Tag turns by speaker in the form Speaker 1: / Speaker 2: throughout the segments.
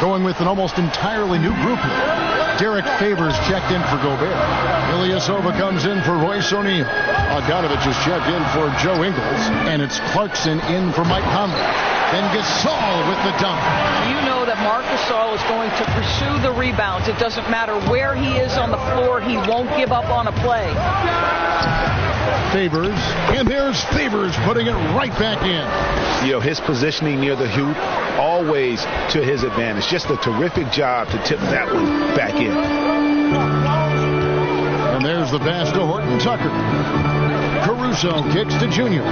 Speaker 1: Going with an almost entirely new group here. Derek Favors checked in for Gobert. Ilyasova comes in for Royce O'Neal. Bogdanovich is checked in for Joe Ingles. And it's Clarkson in for Mike Conley. Then Gasol with the dunk.
Speaker 2: You know that Marc Gasol is going to pursue the rebounds. It doesn't matter where he is on the floor. He won't give up on a play.
Speaker 1: Favors, and there's Favors putting it right back in.
Speaker 3: You know, his positioning near the hoop, always to his advantage. Just a terrific job to tip that one back in.
Speaker 1: And there's the pass to Horton Tucker. Caruso kicks to Junior.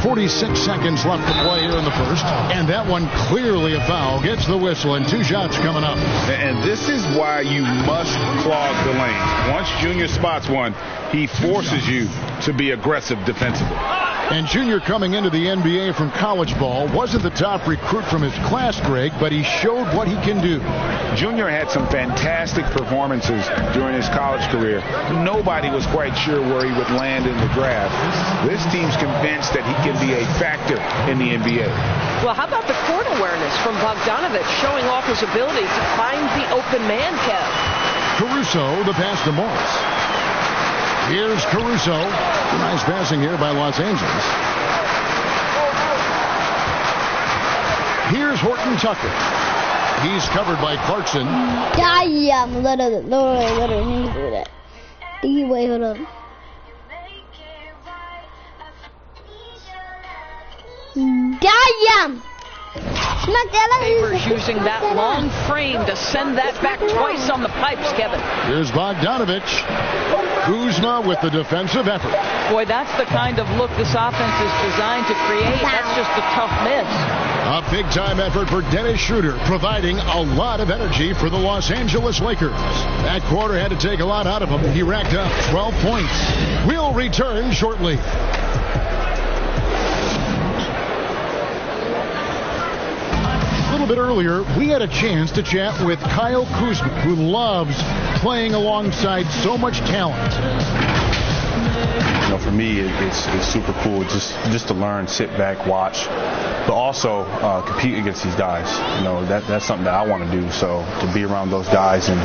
Speaker 1: 46 seconds left to play here in the first. And that one clearly a foul. Gets the whistle and 2 shots coming up.
Speaker 3: And this is why you must clog the lanes. Once Junior spots one, he forces you to be aggressive defensively.
Speaker 1: And Junior coming into the NBA from college ball wasn't the top recruit from his class, Greg, but he showed what he can do.
Speaker 3: Junior had some fantastic performances during his college career. Nobody was quite sure where he would land in the draft. This team's convinced that he can be a factor in the NBA.
Speaker 2: Well, how about the court awareness from Bogdanovich showing off his ability to find the open man, Kev?
Speaker 1: Caruso, the pass to Morris. Here's Caruso. Nice passing here by Los Angeles. Here's Horton Tucker. He's covered by Clarkson.
Speaker 4: Damn, let her do that. Wait, hold on. Damn!
Speaker 2: Favors using that long frame to send that back twice on the pipes, Kevin.
Speaker 1: Here's Bogdanovich. Kuzma with the defensive effort.
Speaker 2: Boy, that's the kind of look this offense is designed to create. That's just a tough miss.
Speaker 1: A big-time effort for Dennis Schroeder, providing a lot of energy for the Los Angeles Lakers. That quarter had to take a lot out of him. He racked up 12 points. We'll return shortly. A little bit earlier, we had a chance to chat with Kyle Kuzma, who loves playing alongside so much talent.
Speaker 5: You know, for me, it's super cool just to learn, sit back, watch, but also compete against these guys. You know, that's something that I want to do. So to be around those guys and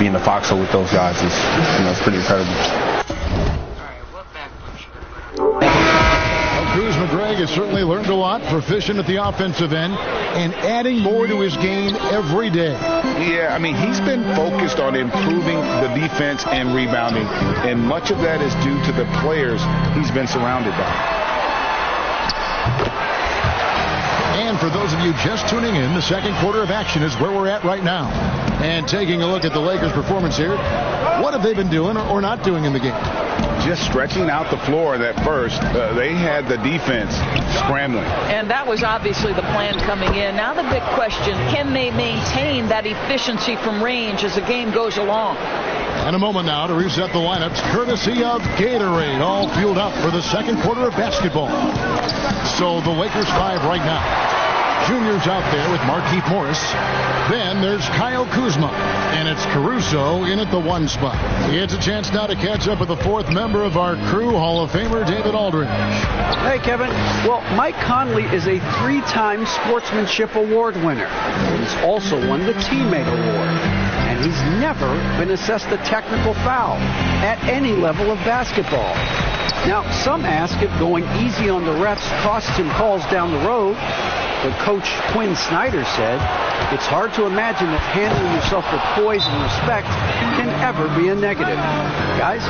Speaker 5: be in the foxhole with those guys is, it's pretty incredible.
Speaker 1: Kuzma, Greg, has certainly learned a lot, proficient at the offensive end, and adding more to his game every day.
Speaker 3: Yeah, I mean, he's been focused on improving the defense and rebounding, and much of that is due to the players he's been surrounded by.
Speaker 1: And for those of you just tuning in, the second quarter of action is where we're at right now. And taking a look at the Lakers' performance here, what have they been doing or not doing in the game?
Speaker 3: Just stretching out the floor that first. They had the defense scrambling.
Speaker 2: And that was obviously the plan coming in. Now the big question, can they maintain that efficiency from range as the game goes along?
Speaker 1: And a moment now to reset the lineups, courtesy of Gatorade, all fueled up for the second quarter of basketball. So the Lakers 5 right now. Junior's out there with Markieff Morris. Then there's Kyle Kuzma. And it's Caruso in at the 1 spot. It's a chance now to catch up with the 4th member of our crew, Hall of Famer David Aldridge.
Speaker 6: Hey, Kevin. Well, Mike Conley is a 3-time Sportsmanship Award winner. He's also won the Teammate Award. And he's never been assessed a technical foul at any level of basketball. Now, some ask if going easy on the refs costs him calls down the road. But Coach Quinn Snyder said, it's hard to imagine that handling yourself with poise and respect can ever be a negative. Guys?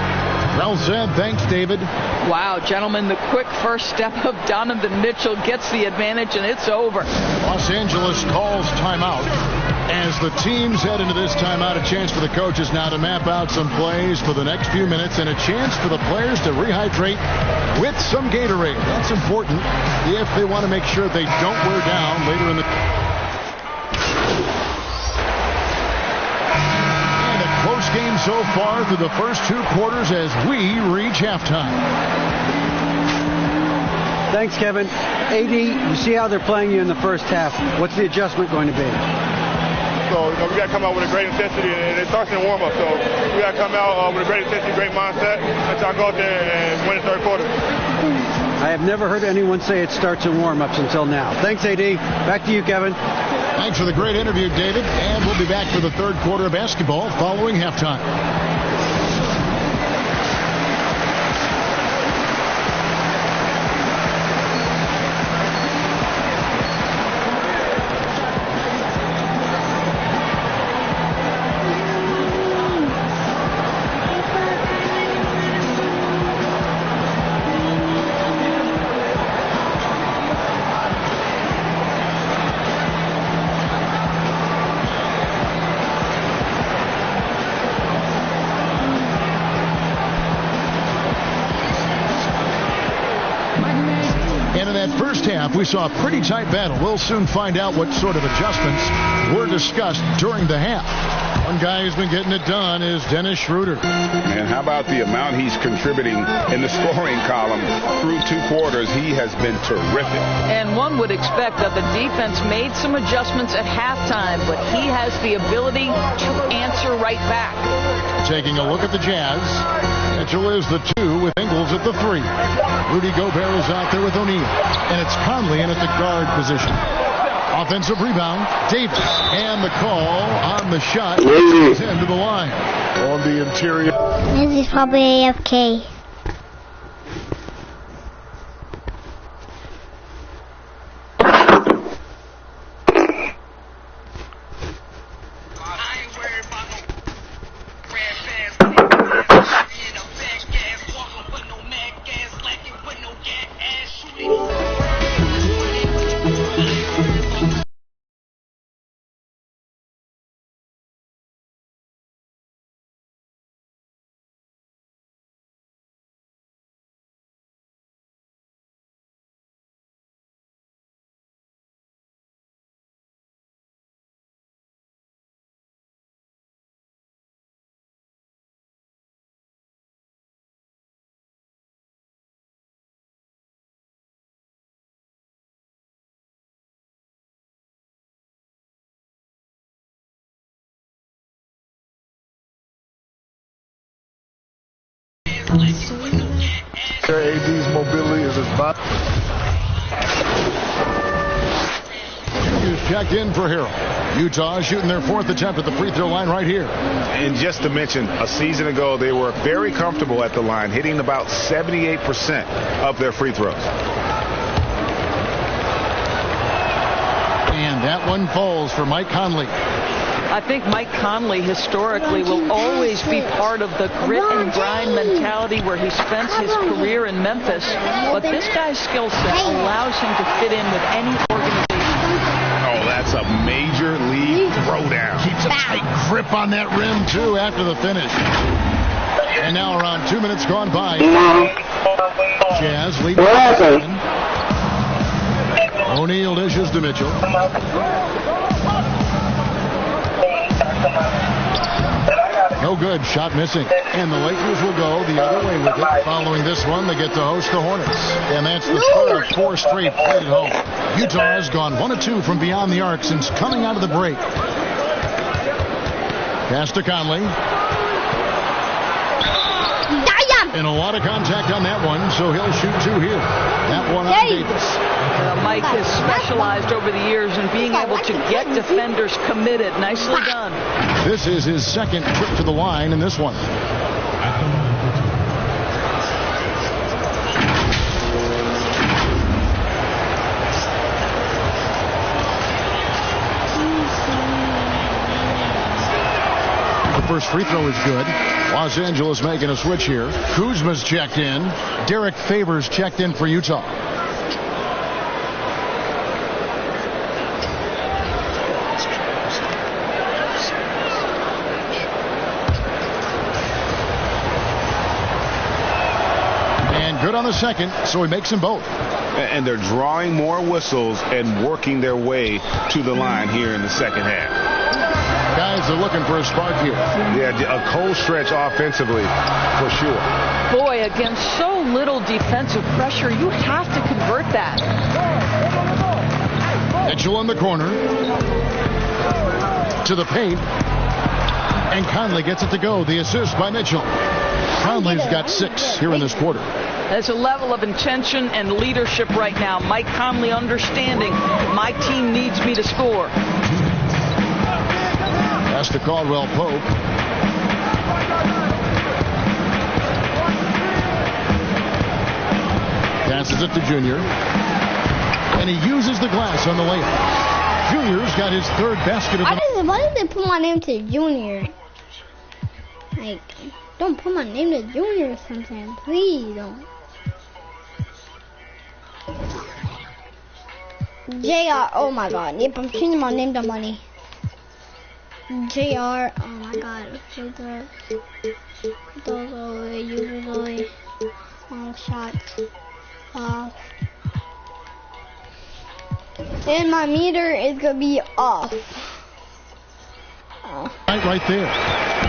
Speaker 1: Well said. Thanks, David.
Speaker 2: Wow, gentlemen, the quick first step of Donovan Mitchell gets the advantage, and it's over.
Speaker 1: Los Angeles calls timeout. As the teams head into this timeout, a chance for the coaches now to map out some plays for the next few minutes and a chance for the players to rehydrate with some Gatorade. That's important if they want to make sure they don't wear down later in the... And a close game so far through the first 2 quarters as we reach halftime.
Speaker 6: Thanks, Kevin. AD, you see how they're playing you in the first half. What's the adjustment going to be?
Speaker 7: So we got to come out with a great intensity, and it starts in the warm-up. So we got to come out with a great intensity, great mindset, and try to go out there and win the third quarter.
Speaker 6: I have never heard anyone say it starts in warm-ups until now. Thanks, AD. Back to you, Kevin.
Speaker 1: Thanks for the great interview, David. And we'll be back for the third quarter of basketball following halftime. We saw a pretty tight battle. We'll soon find out what sort of adjustments were discussed during the half. One guy who's been getting it done is Dennis Schroeder.
Speaker 3: And how about the amount he's contributing in the scoring column through 2 quarters? He has been terrific.
Speaker 2: And one would expect that the defense made some adjustments at halftime, but he has the ability to answer right back.
Speaker 1: Taking a look at the Jazz. Mitchell is the 2 with Ingles at the 3. Rudy Gobert is out there with O'Neal. And it's Conley in at the guard position. Offensive rebound, Davis. And the call on the shot is into the line. On the interior.
Speaker 4: This is probably AFK.
Speaker 1: AD's mobility is his body. Checked in for Harold. Utah shooting their 4th attempt at the free throw line right here.
Speaker 3: And just to mention, a season ago, they were very comfortable at the line, hitting about 78% of their free throws.
Speaker 1: And that one falls for Mike Conley.
Speaker 2: I think Mike Conley historically will always be part of the grit and grind mentality where he spent his career in Memphis. But this guy's skill set allows him to fit in with any organization.
Speaker 3: Oh, that's a major league throwdown.
Speaker 1: Keeps a tight grip on that rim, too, after the finish. And now around 2 minutes gone by. Jazz leading. O'Neal dishes to Mitchell. No good. Shot missing. And the Lakers will go the other way with it. Following this one, they get to host the Hornets. And that's the third of 4 straight played at home. Utah has gone 1 of 2 from beyond the arc since coming out of the break. Pass to Conley. And a lot of contact on that one, so he'll shoot 2 here. That one on Davis.
Speaker 2: Mike has specialized over the years in being able to get defenders committed. Nicely done.
Speaker 1: This is his 2nd trip to the line in this one. The first free throw is good. Los Angeles making a switch here. Kuzma's checked in. Derek Favors checked in for Utah. And good on the second, so he makes them both.
Speaker 3: And they're drawing more whistles and working their way to the line here in the second half.
Speaker 1: Guys are looking for a spark here.
Speaker 3: Yeah, a cold stretch offensively, for sure.
Speaker 2: Boy, against so little defensive pressure, you have to convert that.
Speaker 1: Mitchell in the corner. To the paint. And Conley gets it to go. The assist by Mitchell. Conley's got 6 here in this quarter.
Speaker 2: There's a level of intention and leadership right now. Mike Conley understanding my team needs me to score.
Speaker 1: Pass to Caldwell Pope. Passes it to Junior. And he uses the glass on the layup. Junior's got his third basket of the
Speaker 4: Why did they put my name to Junior? Like, don't put my name to Junior sometime. Please don't. JR, oh my god. Yep, I'm changing my name to Money. JR, oh my god. Filter. Those away, usually. Long shots. And my meter is gonna be off.
Speaker 1: Right there.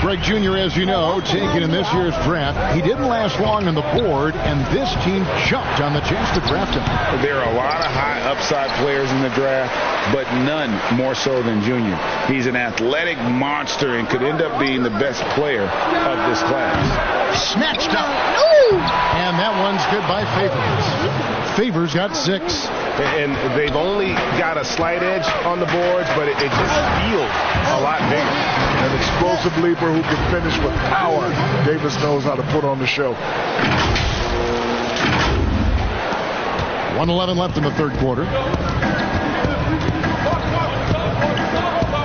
Speaker 1: Greg Jr., as you know, taken in this year's draft. He didn't last long on the board, and this team jumped on the chance to draft him.
Speaker 3: There are a lot of high upside players in the draft, but none more so than Junior. He's an athletic monster and could end up being the best player of this class.
Speaker 1: Snatched up. And that one's good by Favors. Favors got 6.
Speaker 8: And they've only got a slight edge on the boards, but it just feels a lot bigger.
Speaker 9: An explosive leaper who can finish with power. Davis knows how to put on the show.
Speaker 1: 1:11 left in the third quarter.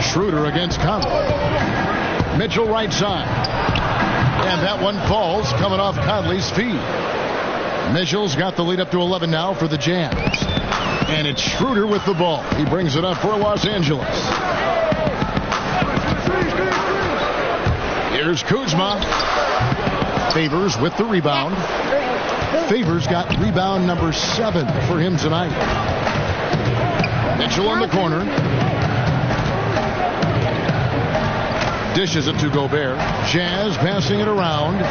Speaker 1: Schroeder against Conley. Mitchell right side. And that one falls, coming off Conley's feet. Mitchell's got the lead up to 11 now for the Jazz. And it's Schroeder with the ball. He brings it up for Los Angeles. Here's Kuzma. Favors with the rebound. Favors got rebound number 7 for him tonight. Mitchell in the corner. Dishes it to Gobert. Jazz passing it around.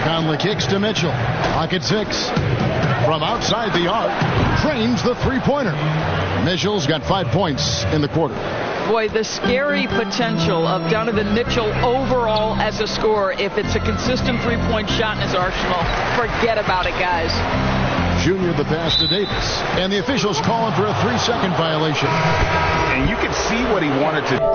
Speaker 1: Conley kicks to Mitchell. Pocket 6. From outside the arc. Trains the three-pointer. Mitchell's got 5 points in the quarter.
Speaker 2: Boy, the scary potential of Donovan Mitchell overall as a scorer. If it's a consistent three-point shot in his arsenal, forget about it, guys.
Speaker 1: Junior the pass to Davis. And the officials calling for a 3-second violation.
Speaker 3: And you can see what he wanted to do.